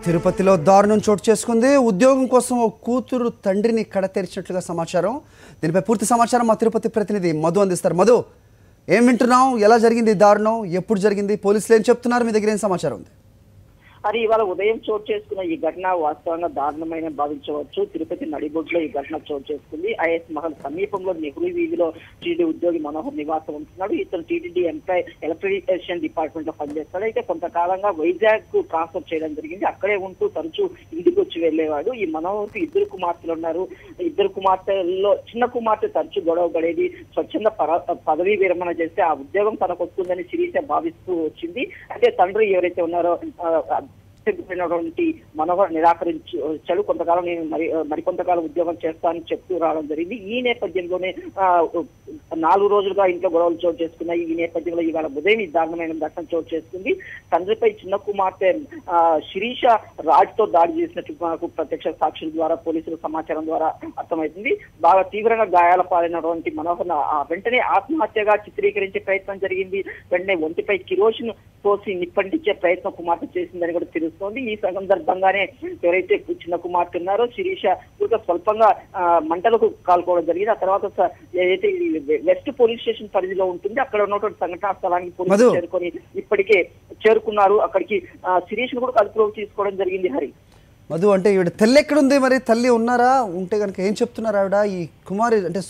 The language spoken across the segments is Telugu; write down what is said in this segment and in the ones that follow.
తిరుపతిలో దారుణం చోటు చేసుకుంది. ఉద్యోగం కోసం ఓ కూతురు తండ్రిని కడతెరిచినట్లుగా సమాచారం. దీనిపై పూర్తి సమాచారం మా తిరుపతి ప్రతినిధి మధు అందిస్తారు. మధు, ఏం వింటున్నావు? ఎలా జరిగింది దారుణం? ఎప్పుడు జరిగింది? పోలీసులు ఏం చెప్తున్నారు? మీ దగ్గర ఏం సమాచారం ఉంది? అది ఇవాళ ఉదయం చోటు చేసుకున్న ఈ ఘటన వాస్తవంగా దారుణమైన భావించవచ్చు. తిరుపతి నడిబొడ్డులో ఈ ఘటన చోటు చేసుకుంది. ఐఎస్ మహల్ సమీపంలో నెహ్రూ వీధిలో టీడీ ఉద్యోగి మనోహర్ నివాసం ఉంటున్నాడు. ఇతను టీటీడీ ఎలక్ట్రికల్ డిపార్ట్మెంట్ లో పనిచేస్తాడు. అయితే కొంతకాలంగా వైజాగ్ కు ట్రాన్స్ఫర్ చేయడం జరిగింది. అక్కడే ఉంటూ తరచూ ఇంటికి వచ్చి వెళ్లేవాడు. ఈ మనోహర్ కి ఇద్దరు కుమార్తెలు ఉన్నారు. ఇద్దరు కుమార్తెల్లో చిన్న కుమార్తె తరచూ గొడవ పడేది. స్వచ్ఛంద పదవీ విరమణ చేస్తే ఆ ఉద్యోగం తనకు వస్తుందని శిరీష భావిస్తూ వచ్చింది. అంటే తండ్రి ఎవరైతే ఉన్నారో మనోహర్ నిరాకరించాడు. కొంతకాలం నేను మరికొంతకాలం ఉద్యోగం చేస్తానని చెప్తూ రావడం జరిగింది. ఈ నేపథ్యంలోనే 4 రోజులుగా ఇంట్లో గొడవలు చోటు చేసుకున్నాయి. ఈ నేపథ్యంలో ఇవాళ ఉదయం ఈ దారుణమైన ఘటన చోటు చేసుకుంది. తండ్రిపై చిన్న కుమార్తె శిరీష రాజ్ తో దాడి చేసినట్టు మనకు ప్రత్యక్ష సాక్షుల ద్వారా పోలీసుల సమాచారం ద్వారా అర్థమవుతుంది. బాగా తీవ్రంగా గాయాల పాలైనటువంటి మనోహర్ వెంటనే ఆత్మహత్యగా చిత్రీకరించే ప్రయత్నం జరిగింది. వెంటనే ఒంటిపై కిరోసిన్ పోసి నిప్పంటించే ప్రయత్నం కుమార్తె చేసిందని కూడా తెలుస్తుంది. ఈ సందర్భంగానే ఎవరైతే చిన్న కుమార్తె ఉన్నారో శిరీష కూడా స్వల్పంగా మంటలకు కాల్కోవడం జరిగింది. ఆ తర్వాత ఏదైతే వెస్ట్ పోలీస్ స్టేషన్ పరిధిలో ఉంటుంది అక్కడ ఉన్నటువంటి సంఘటనా స్థలానికి పోలీసులు ఇప్పటికే చేరుకున్నారు. అక్కడికి శిరీష్ కూడా అదుపులోకి తీసుకోవడం జరిగింది. హరి, మధు, అంటే ఈవిడ తల్లి ఎక్కడుంది? మరి తల్లి ఉన్నారా? ఉంటే కనుక ఏం చెప్తున్నారు ఆవిడ? ఈ కుమారి అంటే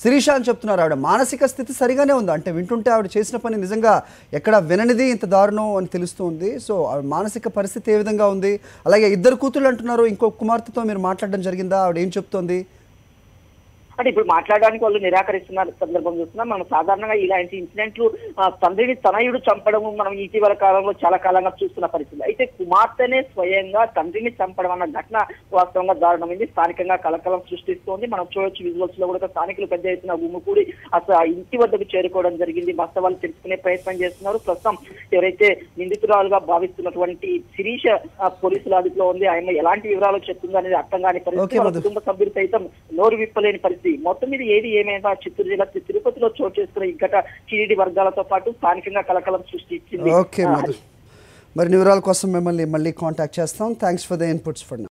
శిరీష అని చెప్తున్నారు. ఆవిడ మానసిక స్థితి సరిగానే ఉందా? అంటే వింటుంటే ఆవిడ చేసిన పని నిజంగా ఎక్కడ విననిది ఇంత దారుణం అని తెలుస్తూ ఉంది. సో ఆవిడ మానసిక పరిస్థితి ఏ విధంగా ఉంది? అలాగే ఇద్దరు కూతుళ్ళు అంటున్నారు. ఇంకో కుమార్తెతో మీరు మాట్లాడడం జరిగిందా? ఆవిడ ఏం చెప్తోంది? అంటే ఇప్పుడు మాట్లాడడానికి వాళ్ళు నిరాకరిస్తున్న సందర్భం చూస్తున్నాం. మనం సాధారణంగా ఇలాంటి ఇన్సిడెంట్లు తండ్రిని తనయుడు చంపడం మనం ఇటీవల కాలంలో చాలా కాలంగా చూస్తున్న పరిస్థితి. అయితే కుమార్తెనే స్వయంగా తండ్రిని చంపడం అన్న ఘటన వాస్తవంగా దారుణమైంది. స్థానికంగా కలకలం సృష్టిస్తోంది. మనం చూడొచ్చు విజువల్స్ లో కూడా స్థానికులు పెద్ద ఎత్తున గుమ్మికూడి అసలు ఇంటి వద్దకు చేరుకోవడం జరిగింది. వాస్తవాలు తెలుసుకునే ప్రయత్నం చేస్తున్నారు. ప్రస్తుతం ఎవరైతే నిందితురాలుగా భావిస్తున్నటువంటి శిరీష పోలీసుల అదుపులో ఉంది. ఆయన ఎలాంటి వివరాలు చెప్తుందో అనేది అర్థం కాని పరిస్థితి. కుటుంబ సభ్యులు సైతం నోరు విప్పలేని పరిస్థితి. మొత్తం మీద ఏది ఏమైనా చిత్తూరు జిల్లా తిరుపతిలో చోటు చేసుకున్న ఈ ఘటన టీడీడీ వర్గాలతో పాటు స్థానికంగా కలకలం సృష్టించింది. మరి వివరాల కోసం మిమ్మల్ని మళ్ళీ కాంటాక్ట్ చేస్తాం. Thanks for the inputs for